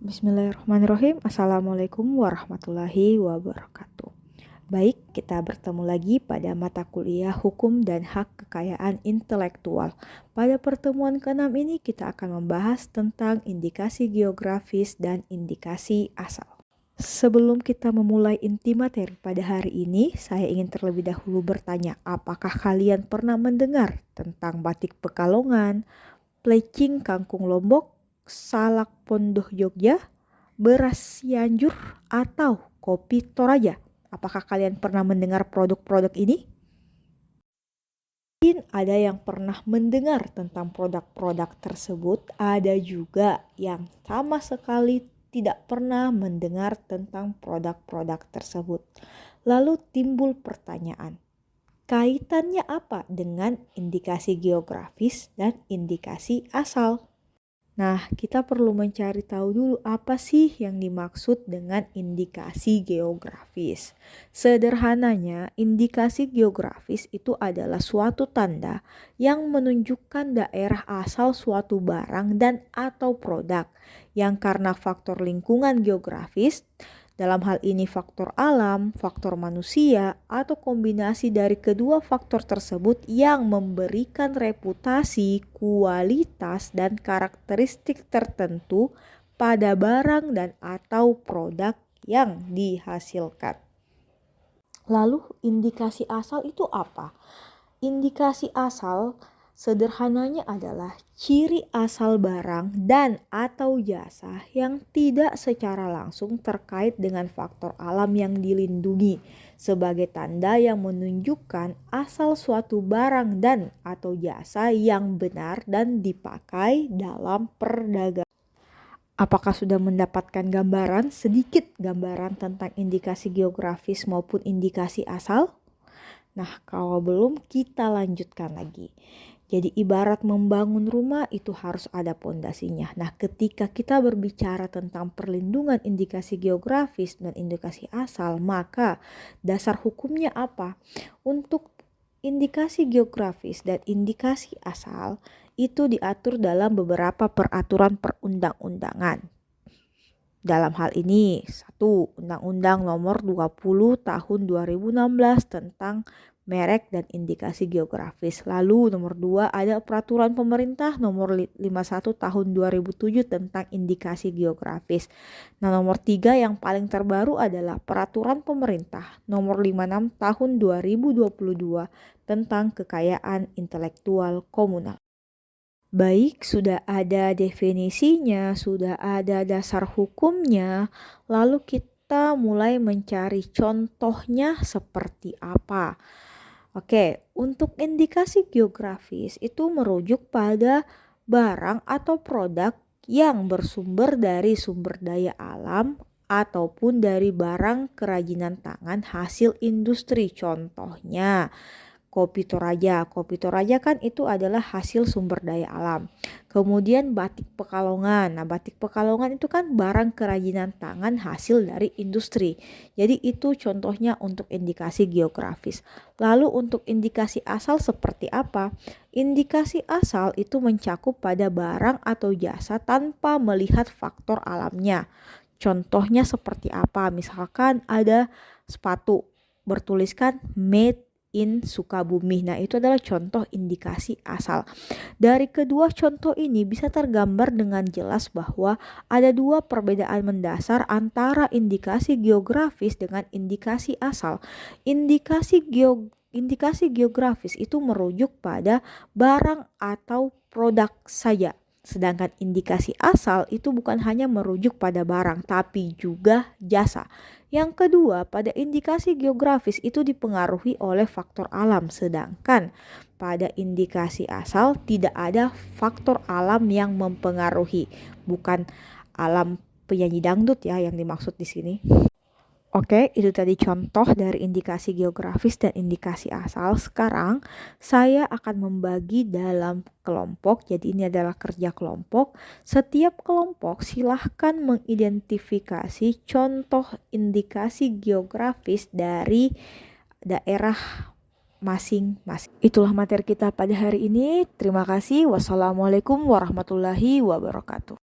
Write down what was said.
Bismillahirrahmanirrahim. Assalamualaikum warahmatullahi wabarakatuh. Baik, kita bertemu lagi pada mata kuliah Hukum dan Hak Kekayaan Intelektual. Pada pertemuan ke-6 ini kita akan membahas tentang indikasi geografis dan indikasi asal. Sebelum kita memulai inti materi pada hari ini, saya ingin terlebih dahulu bertanya, apakah kalian pernah mendengar tentang batik Pekalongan, plecing Kangkung Lombok, salak Pondoh Jogja, beras Cianjur, atau kopi Toraja? Apakah kalian pernah mendengar produk-produk ini? Mungkin ada yang pernah mendengar tentang produk-produk tersebut, ada juga yang sama sekali tidak pernah mendengar tentang produk-produk tersebut. Lalu timbul pertanyaan, kaitannya apa dengan indikasi geografis dan indikasi asal? Nah, kita perlu mencari tahu dulu apa sih yang dimaksud dengan indikasi geografis. Sederhananya, indikasi geografis itu adalah suatu tanda yang menunjukkan daerah asal suatu barang dan atau produk yang karena faktor lingkungan geografis, dalam hal ini faktor alam, faktor manusia, atau kombinasi dari kedua faktor tersebut yang memberikan reputasi, kualitas, dan karakteristik tertentu pada barang dan atau produk yang dihasilkan. Lalu indikasi asal itu apa? Indikasi asal sederhananya adalah ciri asal barang dan atau jasa yang tidak secara langsung terkait dengan faktor alam yang dilindungi sebagai tanda yang menunjukkan asal suatu barang dan atau jasa yang benar dan dipakai dalam perdagangan. Apakah sudah mendapatkan sedikit gambaran tentang indikasi geografis maupun indikasi asal? Nah, kalau belum, kita lanjutkan lagi. Jadi ibarat membangun rumah itu harus ada pondasinya. Nah, ketika kita berbicara tentang perlindungan indikasi geografis dan indikasi asal, maka dasar hukumnya apa? Untuk indikasi geografis dan indikasi asal itu diatur dalam beberapa peraturan perundang-undangan. Dalam hal ini, 1. Undang-Undang Nomor 20 Tahun 2016 tentang merek dan indikasi geografis. Lalu nomor 2 ada peraturan pemerintah nomor 51 tahun 2007 tentang indikasi geografis. Nah, nomor 3 yang paling terbaru adalah peraturan pemerintah nomor 56 tahun 2022 tentang kekayaan intelektual komunal. Baik, sudah ada definisinya, sudah ada dasar hukumnya, lalu kita mulai mencari contohnya seperti apa. Oke, untuk indikasi geografis itu merujuk pada barang atau produk yang bersumber dari sumber daya alam ataupun dari barang kerajinan tangan hasil industri. Contohnya Kopi Toraja. Kopi Toraja kan itu adalah hasil sumber daya alam. Kemudian batik Pekalongan. Nah, batik Pekalongan itu kan barang kerajinan tangan hasil dari industri. Jadi itu contohnya untuk indikasi geografis. Lalu untuk indikasi asal seperti apa? Indikasi asal itu mencakup pada barang atau jasa tanpa melihat faktor alamnya. Contohnya seperti apa? Misalkan ada sepatu bertuliskan made in Sukabumi. Nah, itu adalah contoh indikasi asal. Dari kedua contoh ini bisa tergambar dengan jelas bahwa ada dua perbedaan mendasar antara indikasi geografis dengan indikasi asal. Indikasi geografis itu merujuk pada barang atau produk saja. Sedangkan indikasi asal itu bukan hanya merujuk pada barang tapi juga jasa. Yang kedua, pada indikasi geografis itu dipengaruhi oleh faktor alam, sedangkan pada indikasi asal tidak ada faktor alam yang mempengaruhi. Bukan alam penyanyi dangdut ya yang dimaksud di sini. Oke, itu tadi contoh dari indikasi geografis dan indikasi asal. Sekarang saya akan membagi dalam kelompok. Jadi ini adalah kerja kelompok. Setiap kelompok silahkan mengidentifikasi contoh indikasi geografis dari daerah masing-masing. Itulah materi kita pada hari ini. Terima kasih. Wassalamualaikum warahmatullahi wabarakatuh.